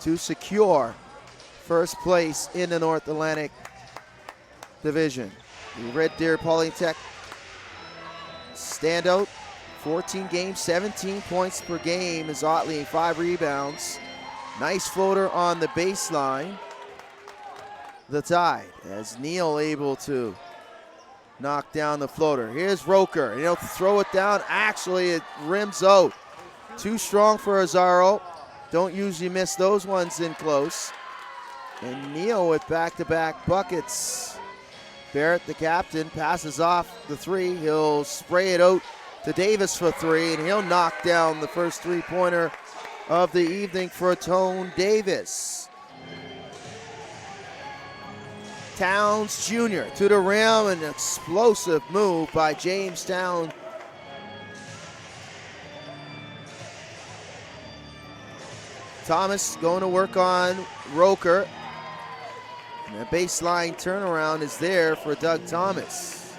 to secure first place in the North Atlantic Division. The Red Deer Polytech standout, 14 games, 17 points per game is Otley, 5 rebounds. Nice floater on the baseline. The Tide, as Neal able to knock down the floater. Here's Roker, and he'll throw it down. Actually, it rims out. Too strong for Azaro. Don't usually miss those ones in close. And Neal with back-to-back buckets. Barrett, the captain, passes off the 3. He'll spray it out to Davis for 3, and he'll knock down the first 3-pointer of the evening for Tone Davis. Towns Jr. to the rim, an explosive move by Jamestown. Thomas going to work on Roker. And the baseline turnaround is there for Doug Thomas.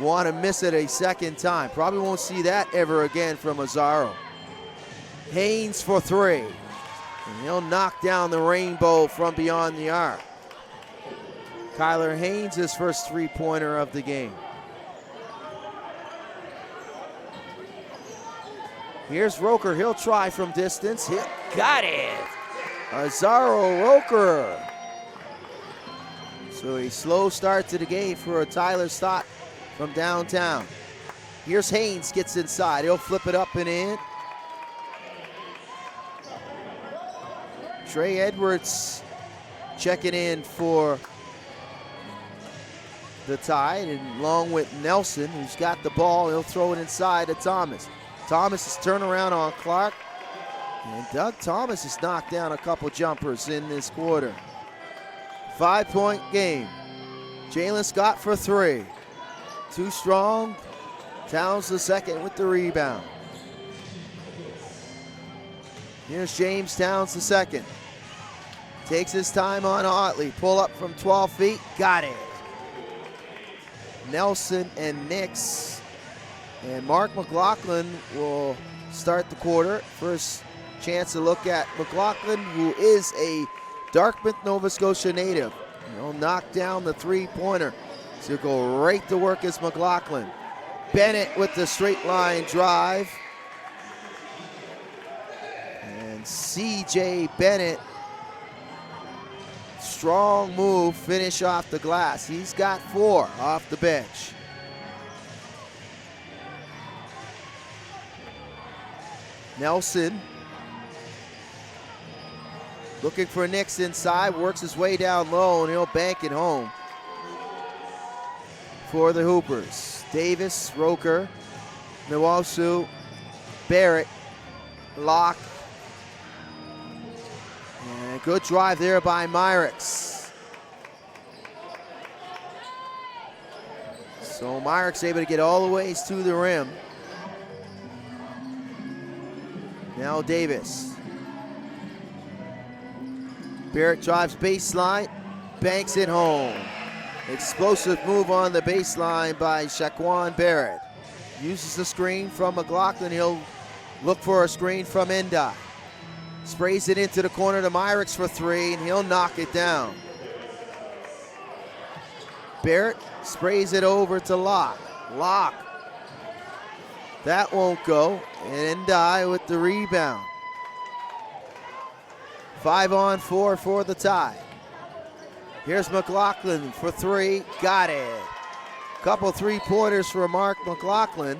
Want to miss it a second time. Probably won't see that ever again from Azaro. Haynes for 3. And he'll knock down the rainbow from beyond the arc. Kyler Haynes, his first 3-pointer of the game. Here's Roker, he'll try from distance. He got it! Azaro Roker. So a slow start to the game for a Tyler Stott from downtown. Here's Haynes, gets inside. He'll flip it up and in. Trey Edwards checking in for the Tide, and along with Nelson, who's got the ball, he'll throw it inside to Thomas. Thomas' turnaround on Clark, and Doug Thomas has knocked down a couple jumpers in this quarter. 5-point game. Jalen Scott for 3. Too strong. Towns the second with the rebound. Here's James Towns the second. Takes his time on Otley. Pull up from 12 feet. Got it. Nelson and Nix. And Mark McLaughlin will start the quarter. First chance to look at McLaughlin, who is a Dartmouth, Nova Scotia native. He'll knock down the 3-pointer. So he'll go right to work as McLaughlin. Bennett with the straight line drive. And CJ Bennett, strong move, finish off the glass. He's got 4 off the bench. Nelson looking for Nix inside, works his way down low, and he'll bank it home for the Hoopers. Davis, Roker, Nwosu, Barrett, Locke. And a good drive there by Myrick's. So Myrick's able to get all the ways to the rim. Now Davis. Barrett drives baseline, banks it home. Explosive move on the baseline by Shaquan Barrett. Uses the screen from McLaughlin. He'll look for a screen from Endai. Sprays it into the corner to Myrick's for 3, and he'll knock it down. Barrett sprays it over to Locke. Locke. That won't go. And Endai with the rebound. 5-on-4 for the Tide. Here's McLaughlin for 3. Got it. Couple 3-pointers for Mark McLaughlin.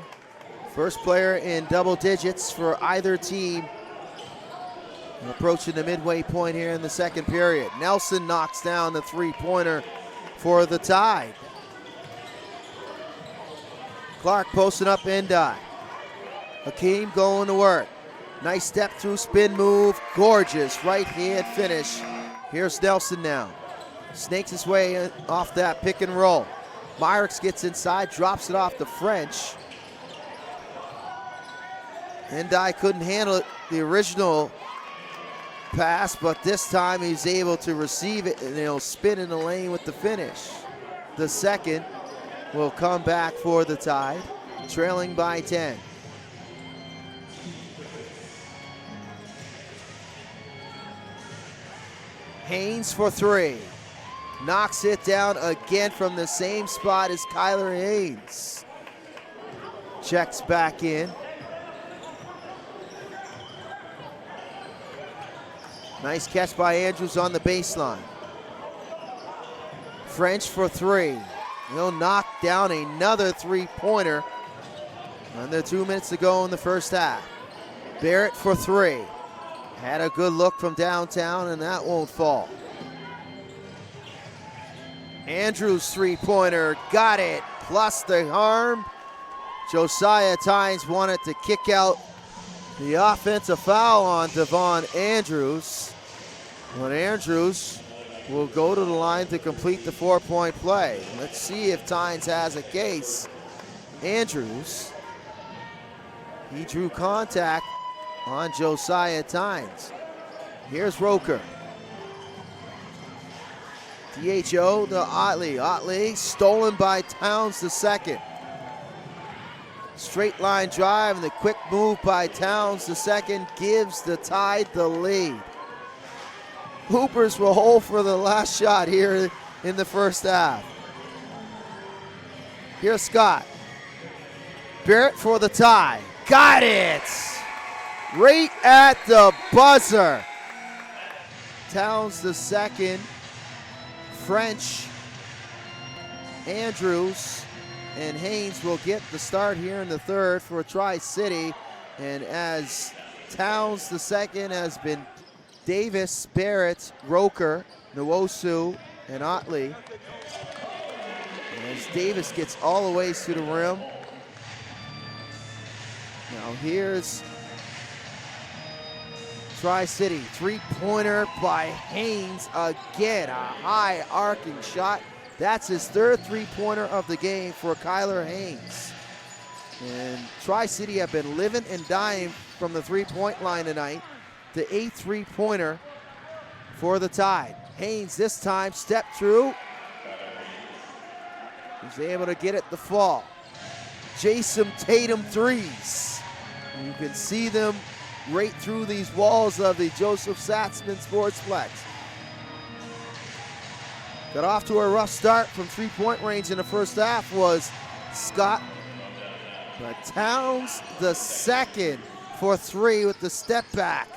First player in double digits for either team. Approaching the midway point here in the second period. Nelson knocks down the 3-pointer for the Tide. Clark posting up Endai. Hakeem going to work. Nice step through, spin move. Gorgeous right hand finish. Here's Nelson now. Snakes his way off that pick and roll. Myrick's gets inside, drops it off the French. Endai couldn't handle it, the original pass, but this time he's able to receive it, and he'll spin in the lane with the finish. The second will come back for the Tide, trailing by 10. Haynes for three. Knocks it down again from the same spot as Kyler Haynes. Checks back in. Nice catch by Andrews on the baseline. French for three. He'll knock down another three-pointer. Under 2 minutes to go in the first half. Barrett for three. Had a good look from downtown, and that won't fall. Andrews three-pointer, got it, plus the harm. Josiah Tynes wanted to kick out the offensive foul on Devon Andrews. But Andrews will go to the line to complete the four-point play. Let's see if Tynes has a case. Andrews, he drew contact on Josiah Tynes. Here's Roker. DHO to Otley. Otley stolen by Towns the second. Straight line drive and the quick move by Towns the second gives the Tide the lead. Hoopers will hold for the last shot here in the first half. Here's Scott. Barrett for the tie. Got it! Right at the buzzer. Towns the second. French, Andrews, and Haynes will get the start here in the third for Tri-City. And as Towns the second has been Davis, Barrett, Roker, Nwosu, and Otley. As Davis gets all the ways to the rim. Now here's Tri-City, three-pointer by Haynes again, a high arcing shot. That's his third three-pointer of the game for Kyler Haynes. And Tri-City have been living and dying from the three-point line tonight. The eighth three-pointer for the Tide. Haynes this time stepped through. He's able to get it the fall. Jason Tatum threes. You can see them right through these walls of the Joseph Zatzman Sportsplex. Got off to a rough start from three-point range in the first half was Scott. But Towns the second for three with the step back.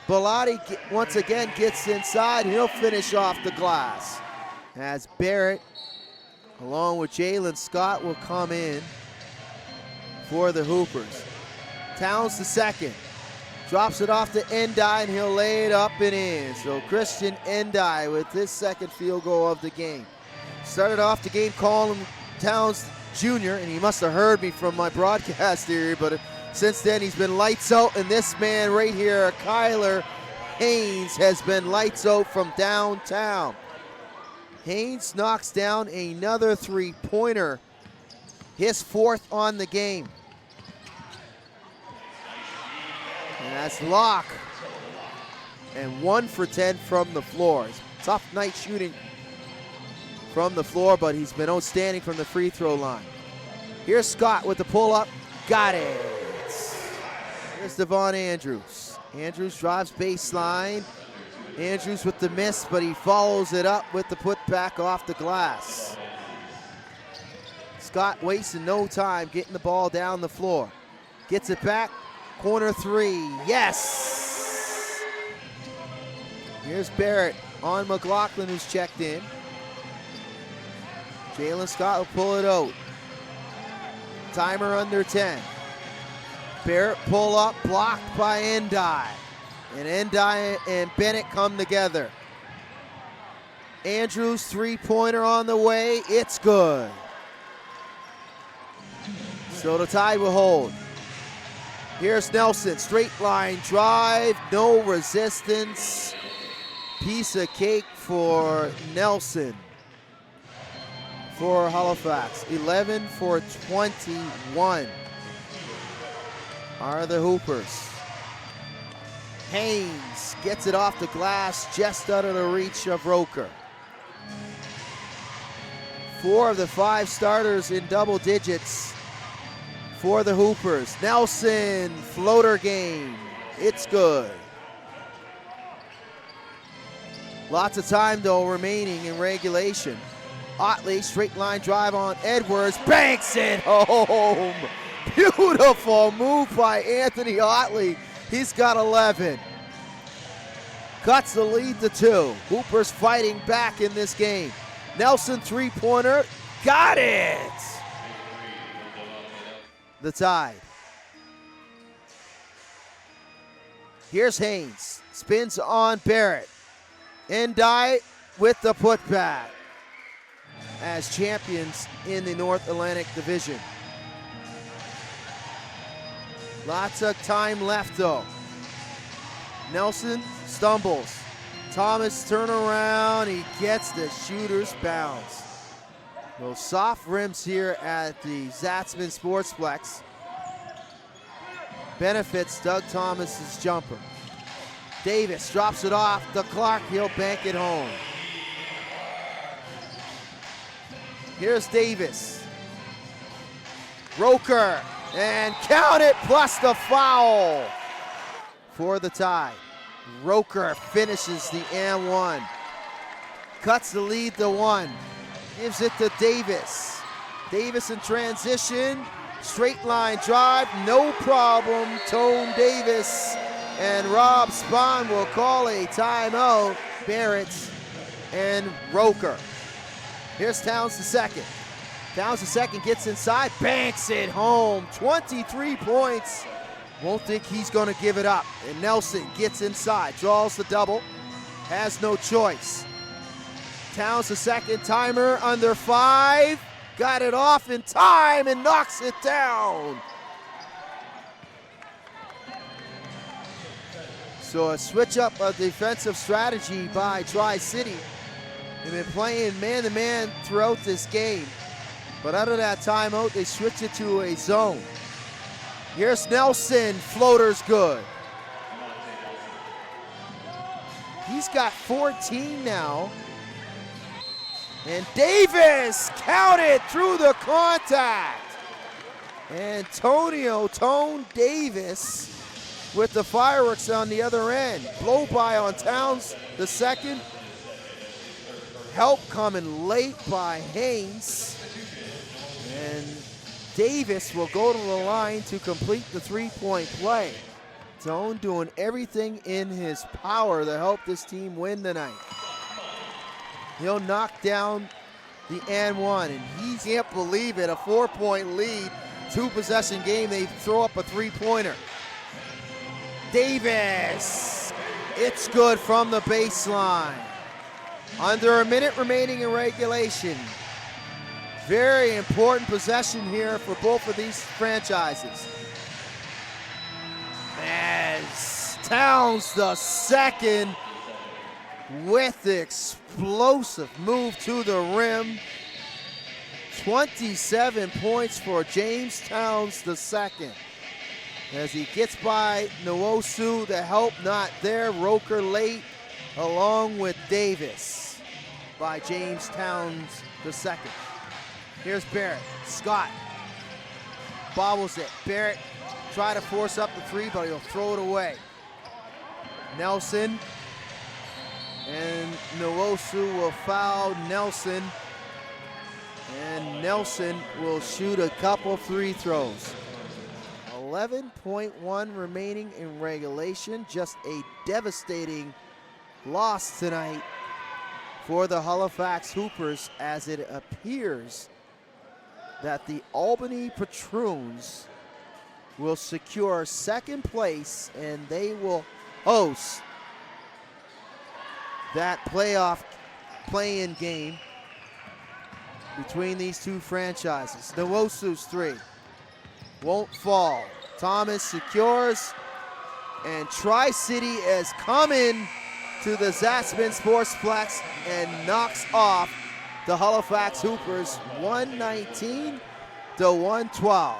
Bellotti once again gets inside. He'll finish off the glass. As Barrett, along with Jalen Scott, will come in for the Hoopers. Towns the second. Drops it off to Endai, and he'll lay it up and in. So Christian Endai with his second field goal of the game. Started off the game calling him Towns Jr., and he must have heard me from my broadcast here, but since then he's been lights out, and this man right here, Kyler Haynes, has been lights out from downtown. Haynes knocks down another three-pointer, his fourth on the game. And that's Locke. And 1 for 10 from the floor. Tough night shooting from the floor, but he's been outstanding from the free throw line. Here's Scott with the pull-up. Got it. Here's Devon Andrews. Andrews drives baseline. Andrews with the miss, but he follows it up with the putback off the glass. Scott wasting no time getting the ball down the floor. Gets it back. Corner three, yes! Here's Barrett on McLaughlin, who's checked in. Jalen Scott will pull it out. Timer under 10. Barrett pull up, blocked by Endai. And Endai and Bennett come together. Andrews three-pointer on the way, it's good. So the Tide will hold. Here's Nelson, straight line drive, no resistance. Piece of cake for Nelson for Halifax. 11 for 21 are the Hoopers. Haynes gets it off the glass, just out of the reach of Roker. 4 of the 5 starters in double digits for the Hoopers. Nelson, floater game. It's good. Lots of time, though, remaining in regulation. Otley, straight line drive on Edwards, banks it home. Beautiful move by Anthony Otley. He's got 11. Cuts the lead to 2. Hoopers fighting back in this game. Nelson, three-pointer, got it. The Tide. Here's Haynes, spins on Barrett. Endai with the putback as champions in the North Atlantic Division. Lots of time left though. Nelson stumbles. Thomas turn around, he gets the shooter's bounce. Those soft rims here at the Zatzman Sportsplex benefits Doug Thomas's jumper. Davis drops it off to Clark, he'll bank it home. Here's Davis. Roker, and count it, plus the foul for the Tide. Roker finishes the and one. Cuts the lead to 1. Gives it to Davis. Davis in transition. Straight line drive, no problem. Tone Davis and Rob Spahn will call a timeout. Barrett and Roker. Here's Towns the second. Towns the second gets inside, banks it home. 23 points. Won't think he's gonna give it up. And Nelson gets inside, draws the double, has no choice. Towns the second, timer under 5. Got it off in time and knocks it down. So a switch up of defensive strategy by Tri-City. They've been playing man-to-man throughout this game. But out of that timeout, they switch it to a zone. Here's Nelson, floater's good. He's got 14 now. And Davis counted through the contact. Antonio Tone Davis with the fireworks on the other end. Blow by on Towns the second. Help coming late by Haynes. And Davis will go to the line to complete the three-point play. Tone doing everything in his power to help this team win tonight. He'll knock down the and one, and he can't believe it. A 4-point lead, 2-possession game. They throw up a three-pointer. Davis, it's good from the baseline. Under a minute remaining in regulation. Very important possession here for both of these franchises. As Towns the second with the explosive move to the rim. 27 points for James Towns the second. As he gets by Nwosu, the help not there. Roker late along with Davis by James Towns the second. Here's Barrett. Scott bobbles it. Barrett try to force up the three, but he'll throw it away. Nelson and Nwosu will foul Nelson, and Nelson will shoot a couple free throws. 11.1 remaining in regulation. Just a devastating loss tonight for the Halifax Hoopers, as it appears that the Albany Patroons will secure second place, and they will host that playoff play-in game between these two franchises. Nwosu's three won't fall. Thomas secures, and Tri-City is coming to the Zatzman Sportsplex and knocks off the Halifax Hoopers 119 to 112.